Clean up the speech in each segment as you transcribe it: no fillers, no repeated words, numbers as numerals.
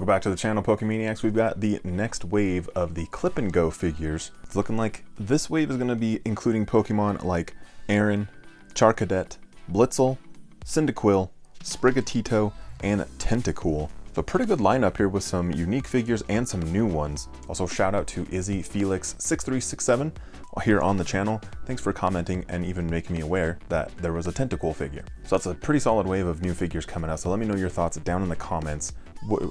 Welcome back to the channel, Pokemaniacs. We've got the next wave of the Clip and Go figures. It's looking like this wave is going to be including Pokemon like Aaron, Charcadet, Blitzel, Cyndaquil, Sprigatito, and Tentacool. So a pretty good lineup here with some unique figures and some new ones. Also shout out to Izzy Felix 6367 here on the channel. Thanks for commenting and even making me aware that there was a Tentacool figure. So that's a pretty solid wave of new figures coming out. So let me know your thoughts down in the comments.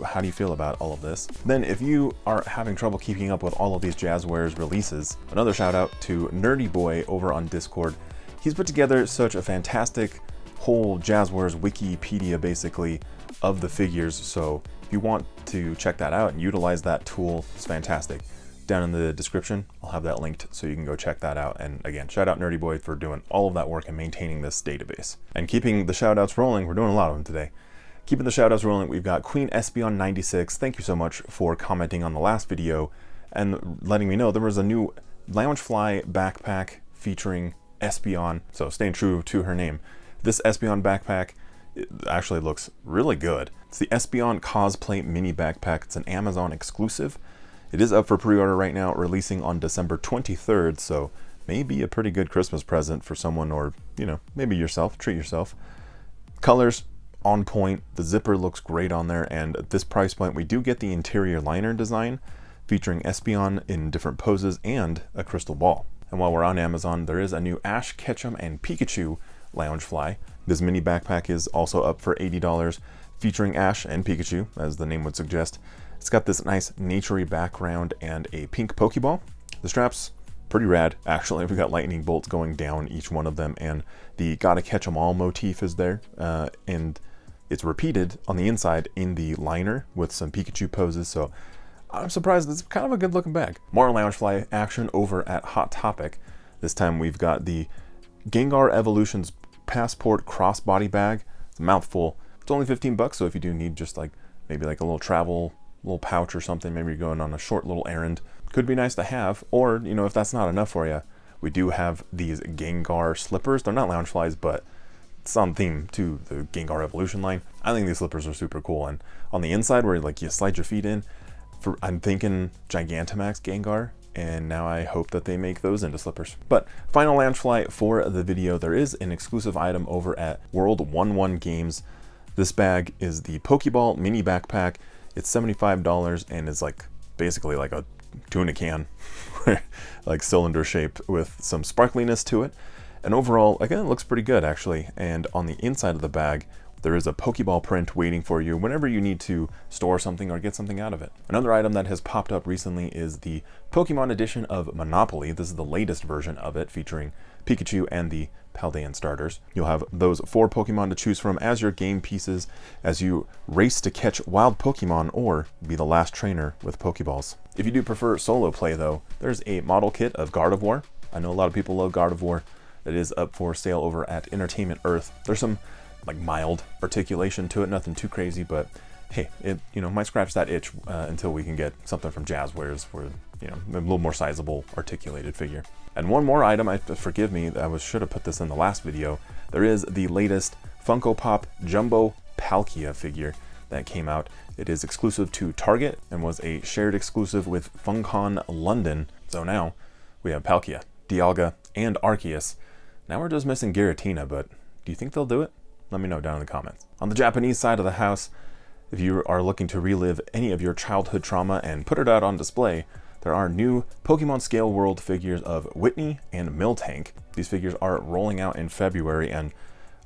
How do you feel about all of this? Then if you are having trouble keeping up with all of these Jazwares releases, another shout out to Nerdy Boy over on Discord. He's put together such a fantastic whole Jazwares Wikipedia basically of the figures. So if you want to check that out and utilize that tool, it's fantastic. Down in the description, I'll have that linked so you can go check that out. And again, shout out Nerdy Boy for doing all of that work and maintaining this database. And keeping the shout outs rolling, we're doing a lot of them today. Keeping the shout outs rolling, we've got Queen Espeon 96. Thank you so much for commenting on the last video and letting me know there was a new Loungefly backpack featuring Espeon. So staying true to her name. This Espeon backpack actually looks really good. It's the Espeon Cosplay Mini Backpack. It's an Amazon exclusive. It is up for pre-order right now, releasing on December 23rd, so maybe a pretty good Christmas present for someone, or, you know, maybe yourself, treat yourself. Colors on point, the zipper looks great on there, and at this price point, we do get the interior liner design featuring Espeon in different poses and a crystal ball. And while we're on Amazon, there is a new Ash Ketchum and Pikachu Loungefly. This mini backpack is also up for $80, featuring Ash and Pikachu, as the name would suggest. It's got this nice naturey background and a pink Pokeball. The strap's pretty rad, actually. We've got lightning bolts going down each one of them, and the gotta catch 'em all motif is there. And it's repeated on the inside in the liner with some Pikachu poses, so I'm surprised. It's kind of a good looking bag. More Loungefly action over at Hot Topic. This time we've got the Gengar Evolutions Passport Crossbody Bag. It's a mouthful. It's only 15 bucks, so if you do need just like maybe like a little travel little pouch or something, maybe you're going on a short little errand, could be nice to have. Or, you know, if that's not enough for you, we do have these Gengar slippers. They're not Loungeflies, but it's on theme to the Gengar Evolution line. I think these slippers are super cool, and on the inside where like you slide your feet in, I'm thinking Gigantamax Gengar, and now I hope that they make those into slippers. But final Loungefly for the video, there is an exclusive item over at World 11 Games. This bag is the Pokeball Mini Backpack. It's $75 and is like basically like a tuna can, like cylinder shape with some sparkliness to it. And overall, again, it looks pretty good actually. And on the inside of the bag, there is a Pokeball print waiting for you whenever you need to store something or get something out of it. Another item that has popped up recently is the Pokemon edition of Monopoly. This is the latest version of it, featuring Pikachu and the Paldean starters. You'll have those 4 Pokemon to choose from as your game pieces as you race to catch wild Pokemon or be the last trainer with Pokeballs. If you do prefer solo play though, there's a model kit of Gardevoir. I know a lot of people love Gardevoir. It is up for sale over at Entertainment Earth. There's some like mild articulation to it, nothing too crazy, but hey, it, you know, might scratch that itch until we can get something from Jazwares for, you know, a little more sizable articulated figure. And one more item, forgive me, should have put this in the last video. There is the latest Funko Pop Jumbo Palkia figure that came out. It is exclusive to Target and was a shared exclusive with Funcon London. So now we have Palkia, Dialga, and Arceus. Now we're just missing Giratina, but do you think they'll do it? Let me know down in the comments. On the Japanese side of the house, if you are looking to relive any of your childhood trauma and put it out on display, there are new Pokemon Scale World figures of Whitney and Miltank. These figures are rolling out in February and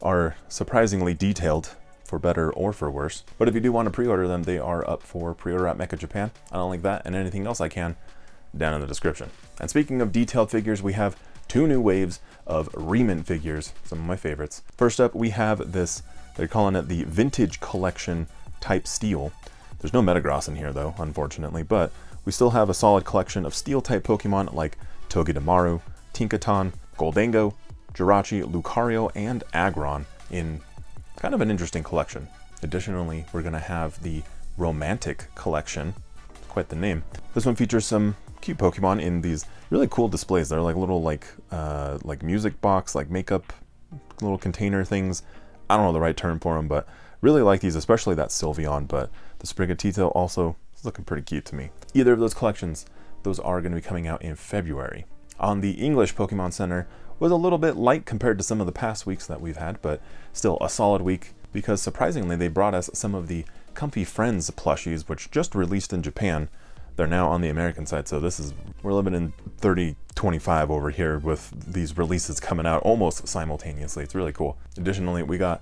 are surprisingly detailed, for better or for worse. But if you do want to pre-order them, they are up for pre-order at Mecha Japan. I'll link that and anything else I can down in the description. And speaking of detailed figures, we have 2 new waves of remint figures, some of my favorites. First up, we have this, they're calling it the Vintage Collection Type Steel. There's no Metagross in here though, unfortunately, but we still have a solid collection of Steel-type Pokemon like Togedemaru, Tinkaton, Goldango, Jirachi, Lucario, and Aggron in kind of an interesting collection. Additionally, we're going to have the Romantic Collection, quite the name. This one features some cute Pokemon in these really cool displays. They're like little like music box, like makeup little container things. I don't know the right term for them, but Really like these, especially that Sylveon, but the Sprigatito also is looking pretty cute to me. Either of those collections, those are going to be coming out in February. On the English Pokemon Center was a little bit light compared to some of the past weeks that we've had, but still a solid week, because surprisingly they brought us some of the Comfy Friends plushies, which just released in Japan. They're now on the American side, so we're living in 3025 over here with these releases coming out almost simultaneously. It's really cool. Additionally, we got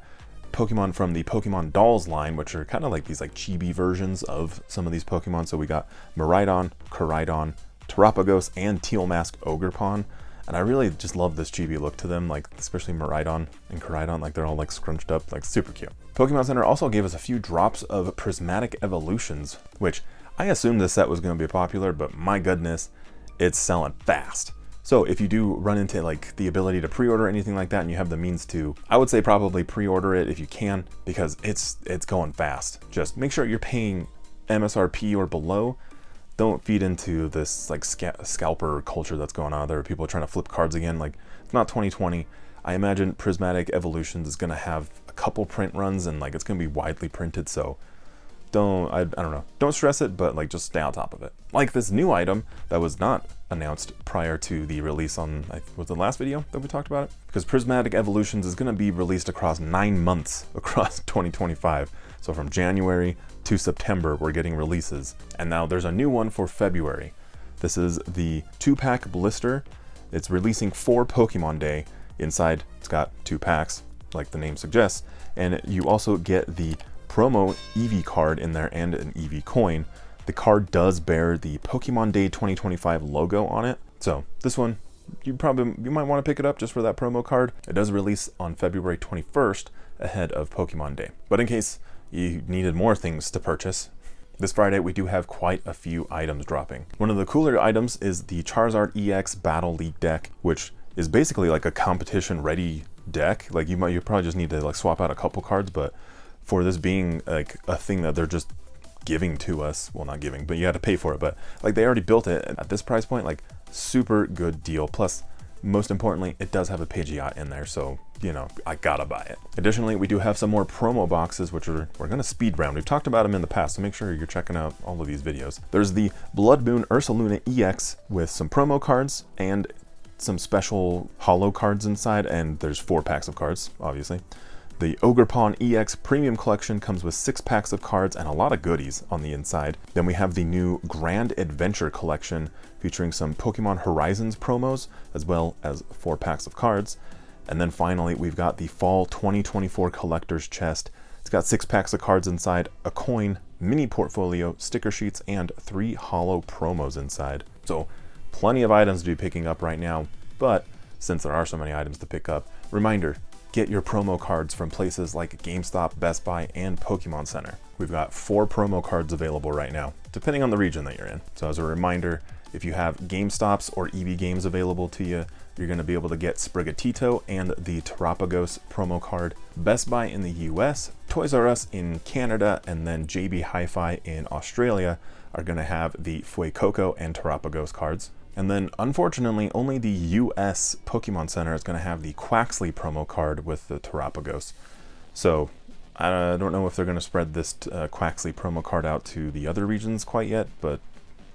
Pokemon from the Pokemon Dolls line, which are kind of like these like chibi versions of some of these Pokemon. So we got Miraidon, Koraidon, Terapagos, and Teal Mask Ogerpon. And I really just love this chibi look to them, like especially Miraidon and Koraidon, like they're all like scrunched up, like super cute. Pokemon Center also gave us a few drops of Prismatic Evolutions, which I assumed this set was going to be popular, but my goodness, it's selling fast. So if you do run into like the ability to pre-order anything like that and you have the means to, I would say probably pre-order it if you can, because it's going fast. Just make sure you're paying MSRP or below. Don't feed into this like scalper culture that's going on. There are people trying to flip cards again. Like, it's not 2020. I imagine Prismatic Evolutions is going to have a couple print runs and like it's going to be widely printed. So I don't know, don't stress it, but like just stay on top of it. Like this new item that was not announced prior to the release on, was the last video that we talked about it? Because Prismatic Evolutions is going to be released across 9 months across 2025. So from January to September, we're getting releases. And now there's a new one for February. This is the 2-pack blister. It's releasing for Pokemon Day. Inside, it's got 2 packs, like the name suggests. And you also get the promo Eevee card in there and an Eevee coin. The card does bear the Pokemon Day 2025 logo on it. So this one, you might want to pick it up just for that promo card. It does release on February 21st ahead of Pokemon Day. But in case you needed more things to purchase, this Friday we do have quite a few items dropping. One of the cooler items is the Charizard EX Battle League deck, which is basically like a competition ready deck. Like you probably just need to like swap out a couple cards, but for this being like a thing that they're just giving to us, well, not giving, but you had to pay for it, but like they already built it at this price point, like super good deal. Plus, most importantly, it does have a Pidgeot in there, so you know, I gotta buy it. Additionally, we do have some more promo boxes, which we're gonna speed round. We've talked about them in the past, so make sure you're checking out all of these videos. There's the Blood Moon Ursaluna EX with some promo cards and some special holo cards inside, and there's 4 packs of cards, obviously. The Ogerpon EX Premium Collection comes with 6 packs of cards and a lot of goodies on the inside. Then we have the new Grand Adventure Collection featuring some Pokemon Horizons promos, as well as 4 packs of cards. And then finally, we've got the Fall 2024 Collector's Chest. It's got 6 packs of cards inside, a coin, mini portfolio, sticker sheets, and 3 holo promos inside. So plenty of items to be picking up right now, but since there are so many items to pick up, reminder, get your promo cards from places like GameStop, Best Buy, and Pokemon Center. We've got 4 promo cards available right now, depending on the region that you're in. So as a reminder, if you have GameStops or EB Games available to you, you're going to be able to get Sprigatito and the Terapagos promo card. Best Buy in the US, Toys R Us in Canada, and then JB Hi-Fi in Australia are going to have the Fuecoco and Terapagos cards. And then, unfortunately, only the US Pokemon Center is going to have the Quaxley promo card with the Terapagos. So, I don't know if they're going to spread this Quaxley promo card out to the other regions quite yet, but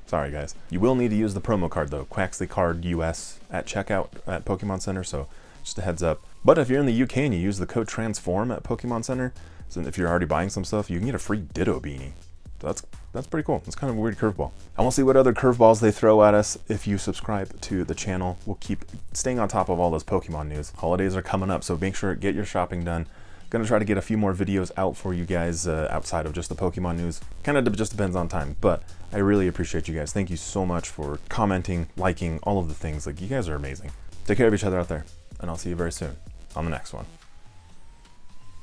sorry guys. You will need to use the promo card though, Quaxley card US at checkout at Pokemon Center, so just a heads up. But if you're in the UK and you use the code TRANSFORM at Pokemon Center, so if you're already buying some stuff, you can get a free Ditto beanie. So that's pretty cool. It's kind of a weird curveball. And we'll see what other curveballs they throw at us if you subscribe to the channel. We'll keep staying on top of all this Pokemon news. Holidays are coming up, so make sure to get your shopping done. Gonna try to get a few more videos out for you guys outside of just the Pokemon news. Kind of just depends on time, but I really appreciate you guys. Thank you so much for commenting, liking, all of the things. Like, you guys are amazing. Take care of each other out there, and I'll see you very soon on the next one.